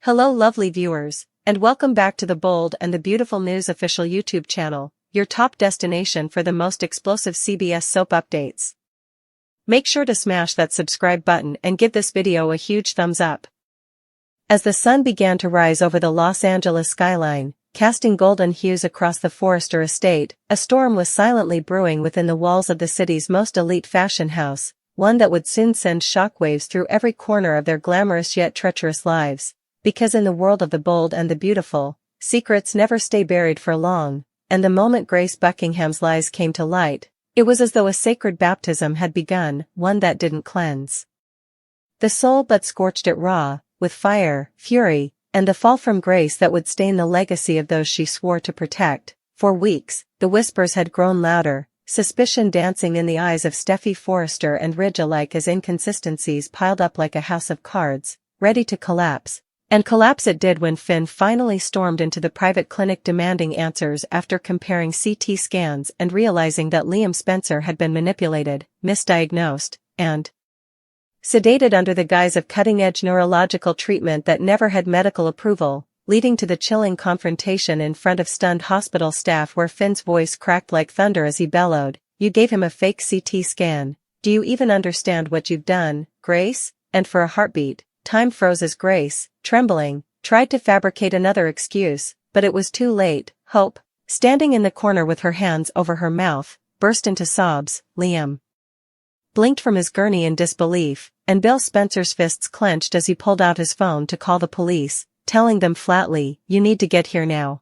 Hello lovely viewers, and welcome back to the Bold and the Beautiful News official YouTube channel, your top destination for the most explosive CBS soap updates. Make sure to smash that subscribe button and give this video a huge thumbs up. As the sun began to rise over the Los Angeles skyline, casting golden hues across the Forrester estate, a storm was silently brewing within the walls of the city's most elite fashion house, one that would soon send shockwaves through every corner of their glamorous yet treacherous lives. Because in the world of the bold and the beautiful, secrets never stay buried for long, and the moment Grace Buckingham's lies came to light, it was as though a sacred baptism had begun, one that didn't cleanse the soul but scorched it raw, with fire, fury, and the fall from grace that would stain the legacy of those she swore to protect. For weeks, the whispers had grown louder, suspicion dancing in the eyes of Steffi Forrester and Ridge alike as inconsistencies piled up like a house of cards, ready to collapse. And collapse it did when Finn finally stormed into the private clinic demanding answers after comparing CT scans and realizing that Liam Spencer had been manipulated, misdiagnosed, and sedated under the guise of cutting-edge neurological treatment that never had medical approval, leading to the chilling confrontation in front of stunned hospital staff where Finn's voice cracked like thunder as he bellowed, "You gave him a fake CT scan. Do you even understand what you've done, Grace?" And for a heartbeat, time froze as Grace, trembling, tried to fabricate another excuse, but it was too late. Hope, standing in the corner with her hands over her mouth, burst into sobs. Liam blinked from his gurney in disbelief, and Bill Spencer's fists clenched as he pulled out his phone to call the police, telling them flatly, "You need to get here now.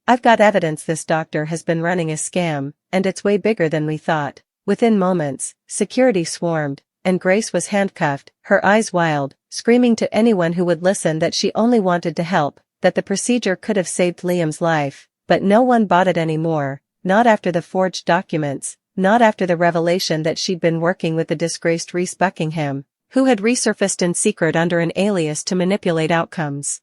I've got evidence this doctor has been running a scam, and it's way bigger than we thought." Within moments, security swarmed, and Grace was handcuffed, her eyes wild, screaming to anyone who would listen that she only wanted to help, that the procedure could have saved Liam's life, but no one bought it anymore, not after the forged documents, not after the revelation that she'd been working with the disgraced Reese Buckingham, who had resurfaced in secret under an alias to manipulate outcomes.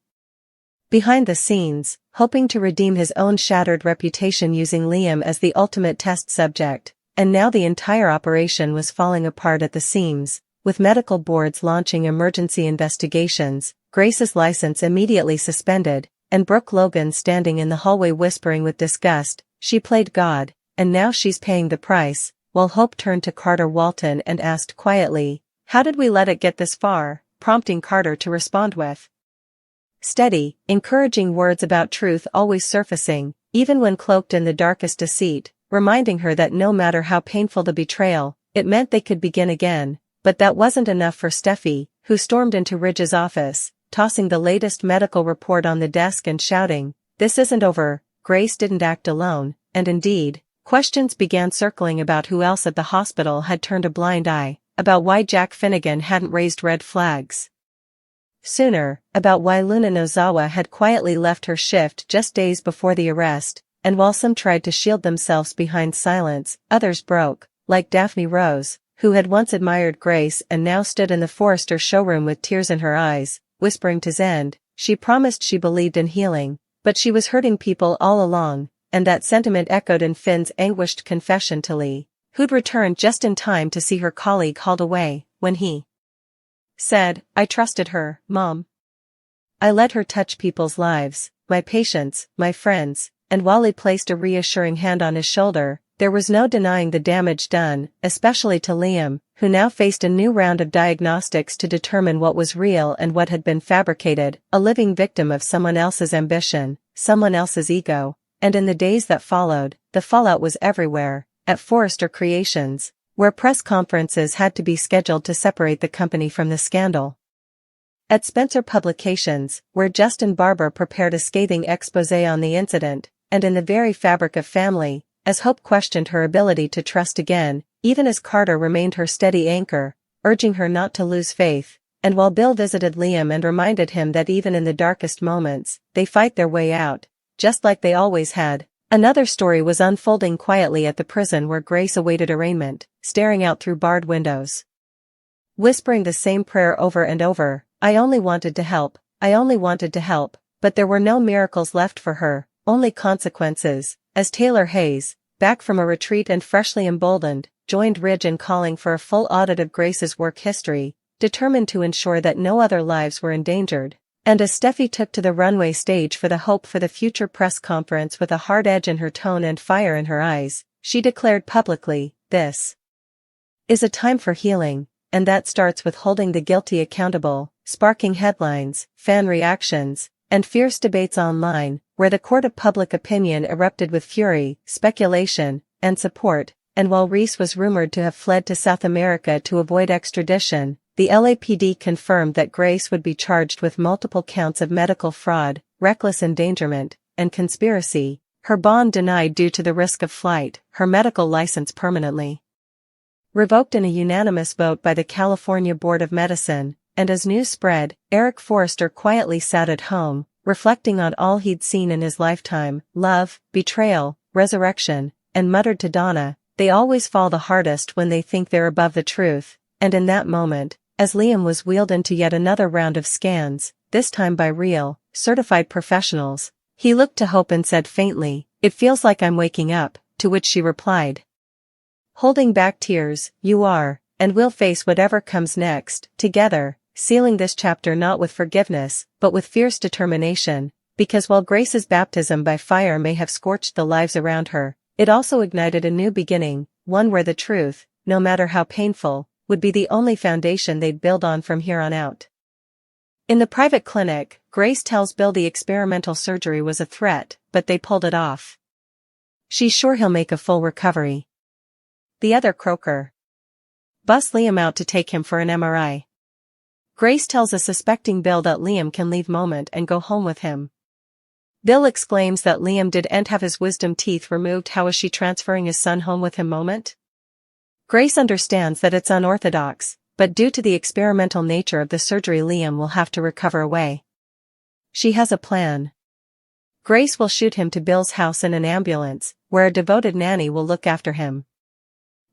Behind the scenes, hoping to redeem his own shattered reputation using Liam as the ultimate test subject, and now the entire operation was falling apart at the seams, with medical boards launching emergency investigations, Grace's license immediately suspended, and Brooke Logan standing in the hallway whispering with disgust, "She played God, and now she's paying the price," while Hope turned to Carter Walton and asked quietly, "How did we let it get this far?" prompting Carter to respond with steady, encouraging words about truth always surfacing, even when cloaked in the darkest deceit, reminding her that no matter how painful the betrayal, it meant they could begin again. But that wasn't enough for Steffi, who stormed into Ridge's office, tossing the latest medical report on the desk and shouting, "This isn't over." Grace didn't act alone, and indeed, questions began circling about who else at the hospital had turned a blind eye, about why Jack Finnegan hadn't raised red flags sooner, about why Luna Nozawa had quietly left her shift just days before the arrest, and while some tried to shield themselves behind silence, others broke, like Daphne Rose, who had once admired Grace and now stood in the Forrester showroom with tears in her eyes, whispering to Zend, she promised she believed in healing, but she was hurting people all along, and that sentiment echoed in Finn's anguished confession to Lee, who'd returned just in time to see her colleague hauled away, when he said, "I trusted her, Mom. I let her touch people's lives, my patients, my friends," and while he placed a reassuring hand on his shoulder, there was no denying the damage done, especially to Liam, who now faced a new round of diagnostics to determine what was real and what had been fabricated, a living victim of someone else's ambition, someone else's ego. And in the days that followed, the fallout was everywhere, at Forrester Creations, where press conferences had to be scheduled to separate the company from the scandal. At Spencer Publications, where Justin Barber prepared a scathing exposé on the incident, and in the very fabric of family, as Hope questioned her ability to trust again, even as Carter remained her steady anchor, urging her not to lose faith, and while Bill visited Liam and reminded him that even in the darkest moments, they fight their way out, just like they always had. Another story was unfolding quietly at the prison where Grace awaited arraignment, staring out through barred windows, whispering the same prayer over and over, "I only wanted to help, I only wanted to help," but there were no miracles left for her, only consequences, as Taylor Hayes, back from a retreat and freshly emboldened, joined Ridge in calling for a full audit of Grace's work history, determined to ensure that no other lives were endangered. And as Steffi took to the runway stage for the Hope for the Future press conference with a hard edge in her tone and fire in her eyes, she declared publicly, "This is a time for healing, and that starts with holding the guilty accountable," sparking headlines, fan reactions, and fierce debates online, where the court of public opinion erupted with fury, speculation, and support. And while Reese was rumored to have fled to South America to avoid extradition, the LAPD confirmed that Grace would be charged with multiple counts of medical fraud, reckless endangerment, and conspiracy, her bond denied due to the risk of flight, her medical license permanently revoked in a unanimous vote by the California Board of Medicine. And as news spread, Eric Forrester quietly sat at home, reflecting on all he'd seen in his lifetime: love, betrayal, resurrection, and muttered to Donna, "They always fall the hardest when they think they're above the truth." And in that moment, as Liam was wheeled into yet another round of scans, this time by real, certified professionals, he looked to Hope and said faintly, "It feels like I'm waking up," to which she replied, holding back tears, "You are, and we'll face whatever comes next, together," sealing this chapter not with forgiveness, but with fierce determination, because while Grace's baptism by fire may have scorched the lives around her, it also ignited a new beginning, one where the truth, no matter how painful, would be the only foundation they'd build on from here on out. In the private clinic, Grace tells Bill the experimental surgery was a threat, but they pulled it off. She's sure he'll make a full recovery. The other croaker busts Liam out to take him for an MRI. Grace tells a suspecting Bill that Liam can leave Moment and go home with him. Bill exclaims that Liam didn't have his wisdom teeth removed. How is she transferring his son home with him? Moment? Grace understands that it's unorthodox, but due to the experimental nature of the surgery, Liam will have to recover away. She has a plan. Grace will shoot him to Bill's house in an ambulance, where a devoted nanny will look after him.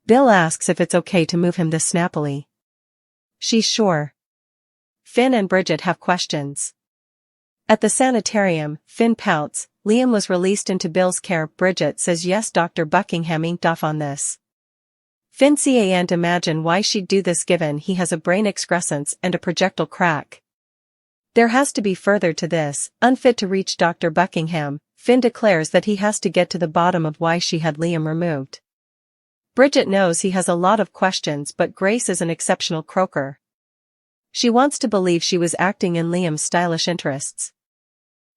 Bill asks if it's okay to move him this snappily. She's sure. Finn and Bridget have questions. At the sanitarium, Finn pouts. Liam was released into Bill's care. Bridget says yes, Dr. Buckingham inked off on this. Finn can't imagine why she'd do this given he has a brain excrescence and a projectile crack. There has to be further to this. Unfit to reach Dr. Buckingham, Finn declares that he has to get to the bottom of why she had Liam removed. Bridget knows he has a lot of questions, but Grace is an exceptional croaker. She wants to believe she was acting in Liam's stylish interests.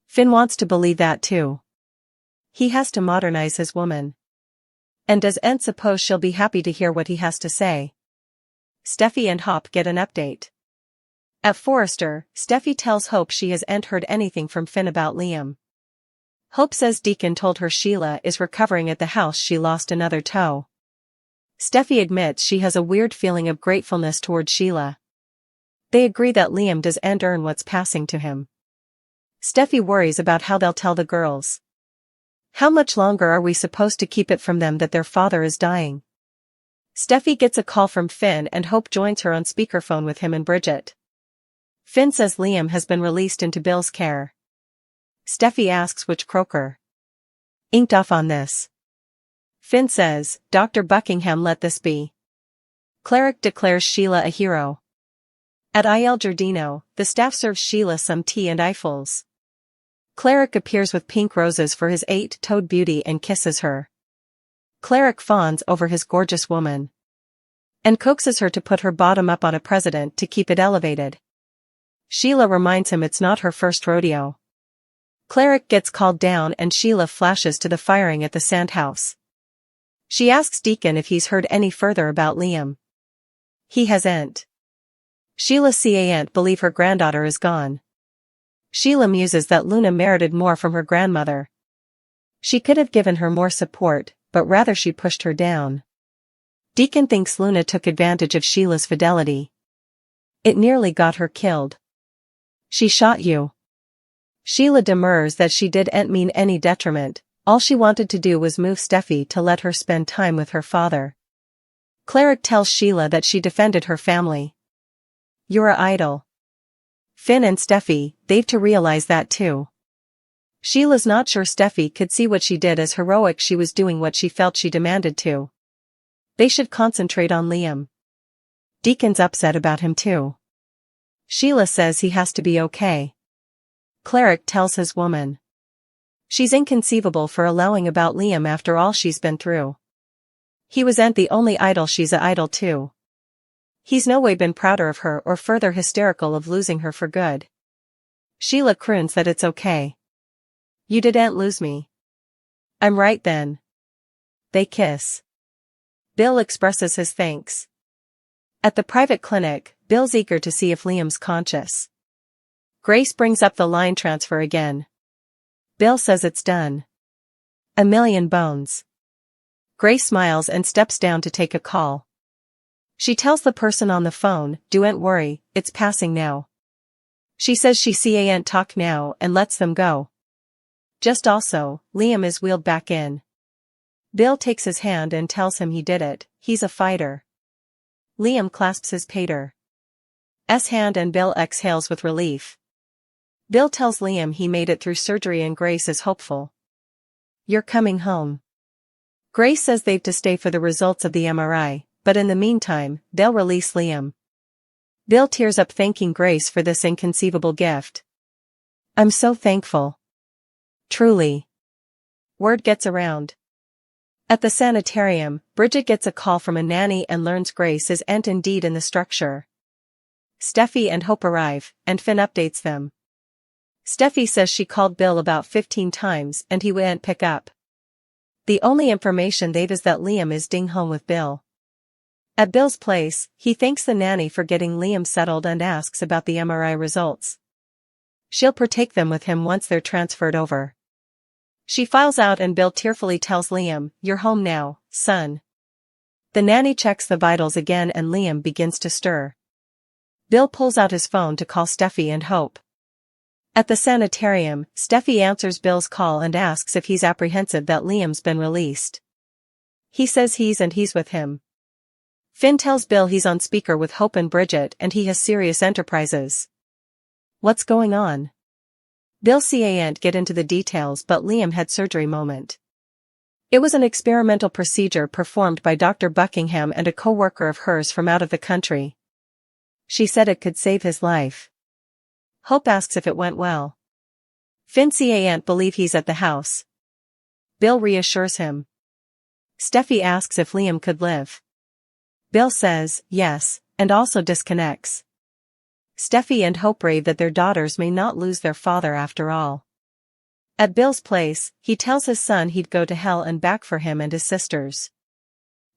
Finn wants to believe that too. He has to modernize his woman. And does Ent suppose she'll be happy to hear what he has to say? Steffi and Hop get an update. At Forrester, Steffi tells Hope she hasn't heard anything from Finn about Liam. Hope says Deacon told her Sheila is recovering at the house she lost another toe. Steffi admits she has a weird feeling of gratefulness toward Sheila. They agree that Liam doesn't earn what's passing to him. Steffi worries about how they'll tell the girls. How much longer are we supposed to keep it from them that their father is dying? Steffi gets a call from Finn and Hope joins her on speakerphone with him and Bridget. Finn says Liam has been released into Bill's care. Steffi asks which croaker inked off on this. Finn says, Dr. Buckingham let this be. Cleric declares Sheila a hero. At Il Giardino, the staff serves Sheila some tea and Eiffels. Cleric appears with pink roses for his 8-toed beauty and kisses her. Cleric fawns over his gorgeous woman and coaxes her to put her bottom up on a president to keep it elevated. Sheila reminds him it's not her first rodeo. Cleric gets called down and Sheila flashes to the firing at the Sandhouse. She asks Deacon if he's heard any further about Liam. He hasn't. Sheila can't believe her granddaughter is gone. Sheila muses that Luna merited more from her grandmother. She could have given her more support, but rather she pushed her down. Deacon thinks Luna took advantage of Sheila's fidelity. It nearly got her killed. She shot you. Sheila demurs that she didn't mean any detriment. All she wanted to do was move Steffi to let her spend time with her father. Cleric tells Sheila that she defended her family. You're a idol. Finn and Steffi, they've to realize that too. Sheila's not sure Steffi could see what she did as heroic. She was doing what she felt she demanded to. They should concentrate on Liam. Deacon's upset about him too. Sheila says he has to be okay. cleric tells his woman. She's inconceivable for allowing about Liam after all she's been through. He wasn't the only idol, she's a idol too. He's no way been prouder of her or further hysterical of losing her for good. Sheila croons that it's okay. You didn't lose me. I'm right then. They kiss. Bill expresses his thanks. At the private clinic, Bill's eager to see if Liam's conscious. Grace brings up the line transfer again. Bill says it's done. A million bones. Grace smiles and steps down to take a call. She tells the person on the phone, "Don't worry, it's passing now." She says she can't talk now and lets them go. Just also, Liam is wheeled back in. Bill takes his hand and tells him he did it, he's a fighter. Liam clasps his pater's hand and Bill exhales with relief. Bill tells Liam he made it through surgery and Grace is hopeful. You're coming home. Grace says they've to stay for the results of the MRI, but in the meantime, they'll release Liam. Bill tears up thanking Grace for this inconceivable gift. I'm so thankful. Truly. Word gets around. At the sanitarium, Bridget gets a call from a nanny and learns Grace isn't indeed in the structure. Steffi and Hope arrive, and Finn updates them. Steffi says she called Bill about 15 times and he wouldn't pick up. The only information they've is that Liam is ding home with Bill. At Bill's place, he thanks the nanny for getting Liam settled and asks about the MRI results. She'll partake them with him once they're transferred over. She files out and Bill tearfully tells Liam, "You're home now, son." The nanny checks the vitals again and Liam begins to stir. Bill pulls out his phone to call Steffi and Hope. At the sanitarium, Steffi answers Bill's call and asks if he's apprehensive that Liam's been released. He says he's with him. Finn tells Bill he's on speaker with Hope and Bridget and he has serious enterprises. What's going on? Bill can't get into the details, but Liam had surgery moment. It was an experimental procedure performed by Dr. Buckingham and a co-worker of hers from out of the country. She said it could save his life. Hope asks if it went well. Finn can't believe he's at the house. Bill reassures him. Steffi asks if Liam could live. Bill says, yes, and also disconnects. Steffi and Hope rave that their daughters may not lose their father after all. At Bill's place, he tells his son he'd go to hell and back for him and his sisters.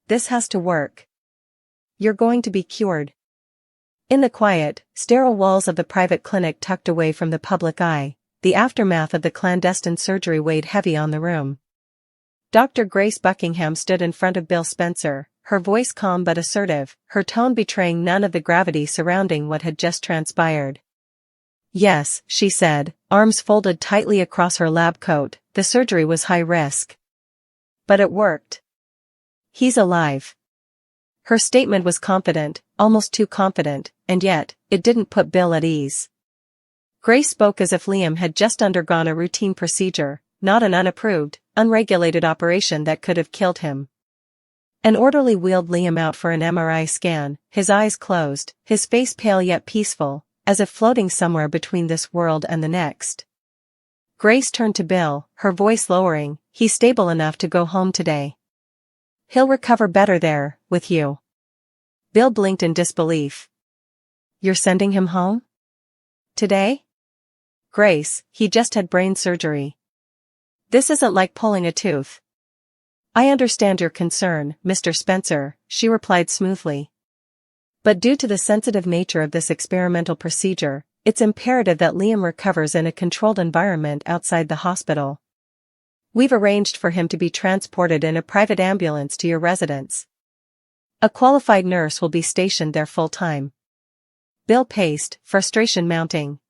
This has to work. You're going to be cured. In the quiet, sterile walls of the private clinic tucked away from the public eye, the aftermath of the clandestine surgery weighed heavy on the room. Dr. Grace Buckingham stood in front of Bill Spencer, her voice calm but assertive, her tone betraying none of the gravity surrounding what had just transpired. Yes, she said, arms folded tightly across her lab coat, the surgery was high risk. But it worked. He's alive. Her statement was confident, almost too confident, and yet, it didn't put Bill at ease. Grace spoke as if Liam had just undergone a routine procedure, not an unapproved, unregulated operation that could have killed him. An orderly wheeled Liam out for an MRI scan, his eyes closed, his face pale yet peaceful, as if floating somewhere between this world and the next. Grace turned to Bill, her voice lowering, "He's stable enough to go home today. He'll recover better there, with you." Bill blinked in disbelief. You're sending him home? Today? Grace, he just had brain surgery. This isn't like pulling a tooth. I understand your concern, Mr. Spencer, she replied smoothly. But due to the sensitive nature of this experimental procedure, it's imperative that Liam recovers in a controlled environment outside the hospital. We've arranged for him to be transported in a private ambulance to your residence. A qualified nurse will be stationed there full-time. Bill paced, frustration mounting.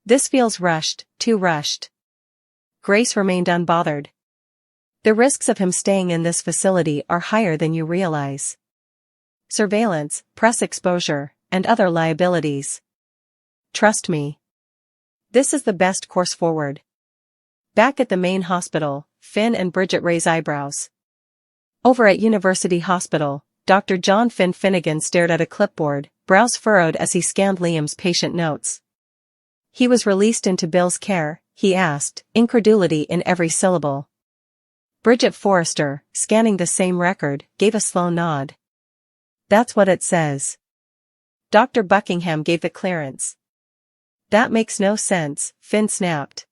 This feels rushed, too rushed. Grace remained unbothered. The risks of him staying in this facility are higher than you realize. Surveillance, press exposure, and other liabilities. Trust me. This is the best course forward. Back at the main hospital, Finn and Bridget raise eyebrows. Over at University Hospital, Dr. John Finn Finnegan stared at a clipboard, brows furrowed as he scanned Liam's patient notes. He was released into Bill's care, he asked, incredulity in every syllable. Bridget Forrester, scanning the same record, gave a slow nod. That's what it says. Dr. Buckingham gave the clearance. That makes no sense, Finn snapped.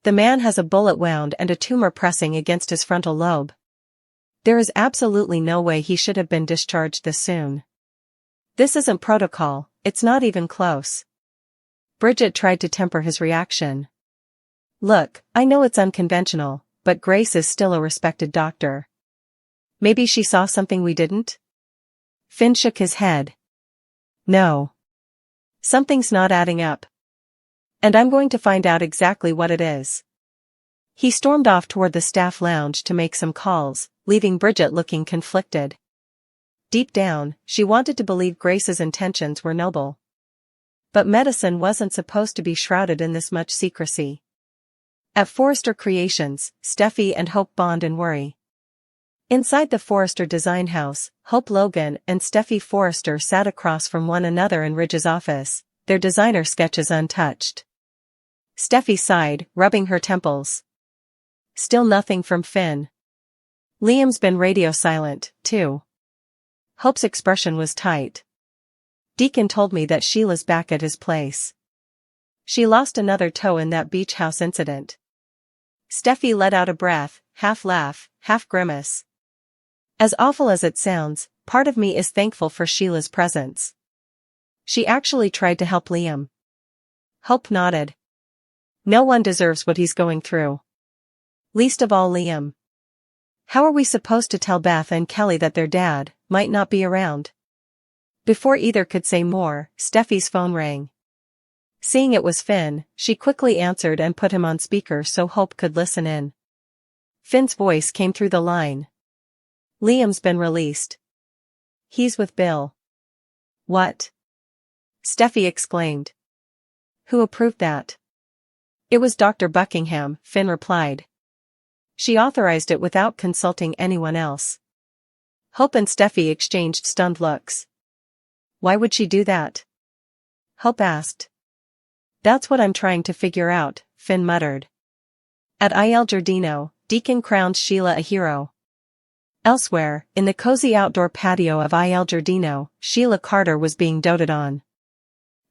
The man has a bullet wound and a tumor pressing against his frontal lobe. There is absolutely no way he should have been discharged this soon. This isn't protocol, it's not even close. Bridget tried to temper his reaction. Look, I know it's unconventional, but Grace is still a respected doctor. Maybe she saw something we didn't? Finn shook his head. No. Something's not adding up. And I'm going to find out exactly what it is. He stormed off toward the staff lounge to make some calls, leaving Bridget looking conflicted. Deep down, she wanted to believe Grace's intentions were noble. But medicine wasn't supposed to be shrouded in this much secrecy. At Forrester Creations, Steffi and Hope bond and worry. Inside the Forrester design house, Hope Logan and Steffi Forrester sat across from one another in Ridge's office, their designer sketches untouched. Steffi sighed, rubbing her temples. Still nothing from Finn. Liam's been radio silent, too. Hope's expression was tight. Deacon told me that Sheila's back at his place. She lost another toe in that beach house incident. Steffi let out a breath, half laugh, half grimace. As awful as it sounds, part of me is thankful for Sheila's presence. She actually tried to help Liam. Hope nodded. No one deserves what he's going through. Least of all Liam. How are we supposed to tell Beth and Kelly that their dad might not be around? Before either could say more, Steffi's phone rang. Seeing it was Finn, she quickly answered and put him on speaker so Hope could listen in. Finn's voice came through the line. Liam's been released. He's with Bill. What? Steffi exclaimed. Who approved that? It was Dr. Buckingham, Finn replied. She authorized it without consulting anyone else. Hope and Steffi exchanged stunned looks. Why would she do that? Hope asked. That's what I'm trying to figure out, Finn muttered. At Il Giardino, Deacon crowned Sheila a hero. Elsewhere, in the cozy outdoor patio of Il Giardino, Sheila Carter was being doted on.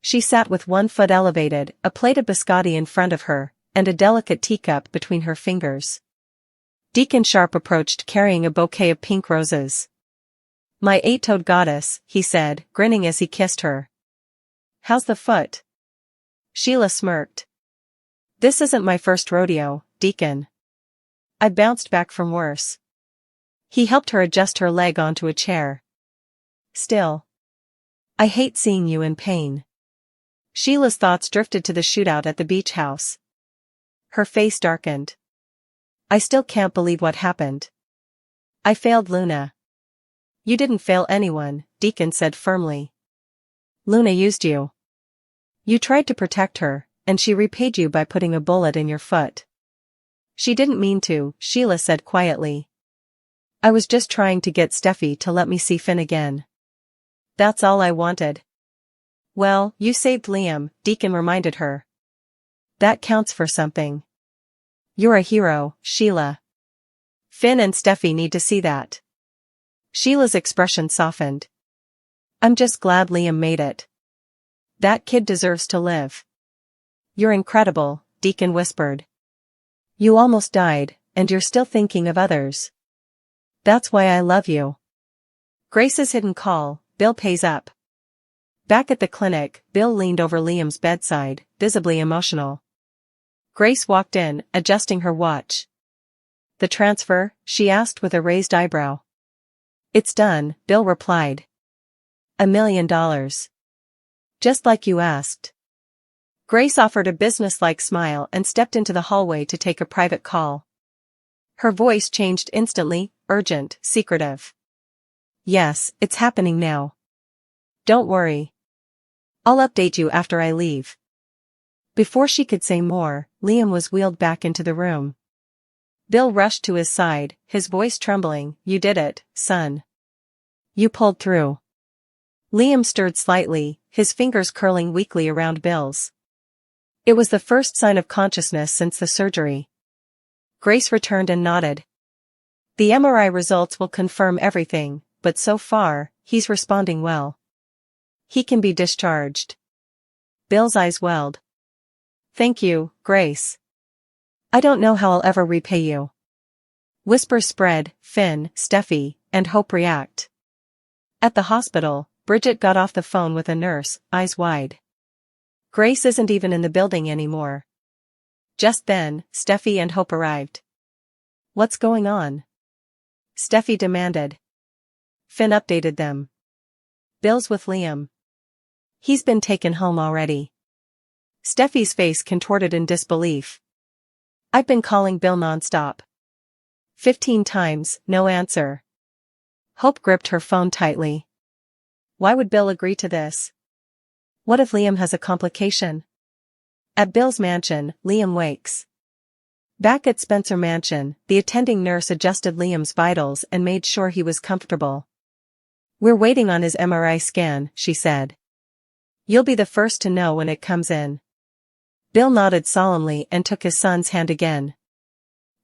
She sat with one foot elevated, a plate of biscotti in front of her, and a delicate teacup between her fingers. Deacon Sharp approached carrying a bouquet of pink roses. My eight-toed goddess, he said, grinning as he kissed her. How's the foot? Sheila smirked. This isn't my first rodeo, Deacon. I bounced back from worse. He helped her adjust her leg onto a chair. Still. I hate seeing you in pain. Sheila's thoughts drifted to the shootout at the beach house. Her face darkened. I still can't believe what happened. I failed Luna. You didn't fail anyone, Deacon said firmly. Luna used you. You tried to protect her, and she repaid you by putting a bullet in your foot. She didn't mean to, Sheila said quietly. I was just trying to get Steffi to let me see Finn again. That's all I wanted. Well, you saved Liam, Deacon reminded her. That counts for something. You're a hero, Sheila. Finn and Steffi need to see that. Sheila's expression softened. I'm just glad Liam made it. That kid deserves to live. You're incredible, Deacon whispered. You almost died, and you're still thinking of others. That's why I love you. Grace's hidden call, Bill pays up. Back at the clinic, Bill leaned over Liam's bedside, visibly emotional. Grace walked in, adjusting her watch. The transfer? She asked with a raised eyebrow. It's done, Bill replied. $1 million. Just like you asked. Grace offered a businesslike smile and stepped into the hallway to take a private call. Her voice changed instantly, urgent, secretive. Yes, it's happening now. Don't worry. I'll update you after I leave. Before she could say more, Liam was wheeled back into the room. Bill rushed to his side, his voice trembling. You did it, son. You pulled through. Liam stirred slightly, his fingers curling weakly around Bill's. It was the first sign of consciousness since the surgery. Grace returned and nodded. The MRI results will confirm everything, but so far, he's responding well. He can be discharged. Bill's eyes welled. Thank you, Grace. I don't know how I'll ever repay you. Whispers spread, Finn, Steffi, and Hope react. At the hospital, Bridget got off the phone with a nurse, eyes wide. Grace isn't even in the building anymore. Just then, Steffi and Hope arrived. What's going on? Steffi demanded. Finn updated them. Bill's with Liam. He's been taken home already. Steffi's face contorted in disbelief. I've been calling Bill nonstop. 15 times, no answer. Hope gripped her phone tightly. Why would Bill agree to this? What if Liam has a complication? At Bill's mansion, Liam wakes. Back at Spencer Mansion, the attending nurse adjusted Liam's vitals and made sure he was comfortable. We're waiting on his MRI scan, she said. You'll be the first to know when it comes in. Bill nodded solemnly and took his son's hand again.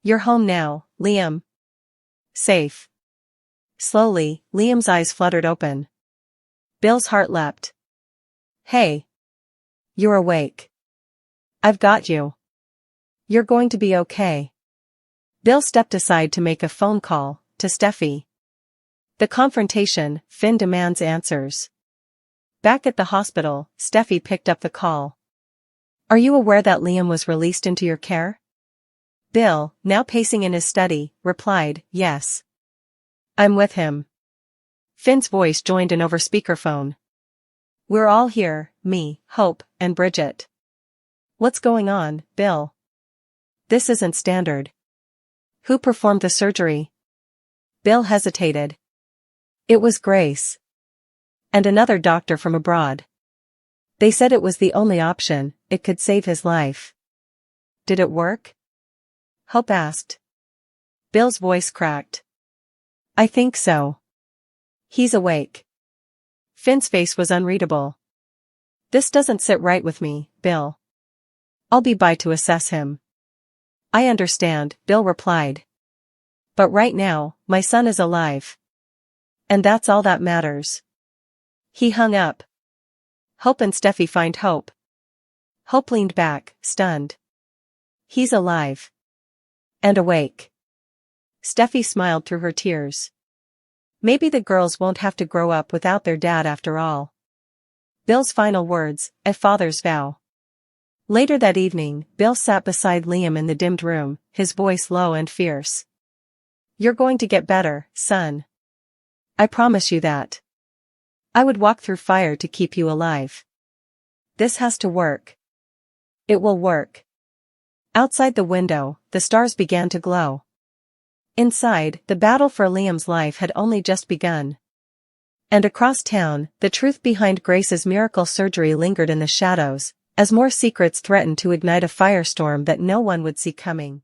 You're home now, Liam. Safe. Slowly, Liam's eyes fluttered open. Bill's heart leapt. Hey. You're awake. I've got you. You're going to be okay. Bill stepped aside to make a phone call to Steffi. The confrontation, Finn demands answers. Back at the hospital, Steffi picked up the call. Are you aware that Liam was released into your care? Bill, now pacing in his study, replied, yes. I'm with him. Finn's voice joined in over speakerphone. We're all here, me, Hope, and Bridget. What's going on, Bill? This isn't standard. Who performed the surgery? Bill hesitated. It was Grace. And another doctor from abroad. They said it was the only option, it could save his life. Did it work? Hope asked. Bill's voice cracked. I think so. He's awake. Finn's face was unreadable. This doesn't sit right with me, Bill. I'll be by to assess him. I understand, Bill replied. But right now, my son is alive. And that's all that matters. He hung up. Hope and Steffi find Hope. Hope leaned back, stunned. He's alive. And awake. Steffi smiled through her tears. Maybe the girls won't have to grow up without their dad after all. Bill's final words, a father's vow. Later that evening, Bill sat beside Liam in the dimmed room, his voice low and fierce. You're going to get better, son. I promise you that. I would walk through fire to keep you alive. This has to work. It will work. Outside the window, the stars began to glow. Inside, the battle for Liam's life had only just begun. And across town, the truth behind Grace's miracle surgery lingered in the shadows, as more secrets threatened to ignite a firestorm that no one would see coming.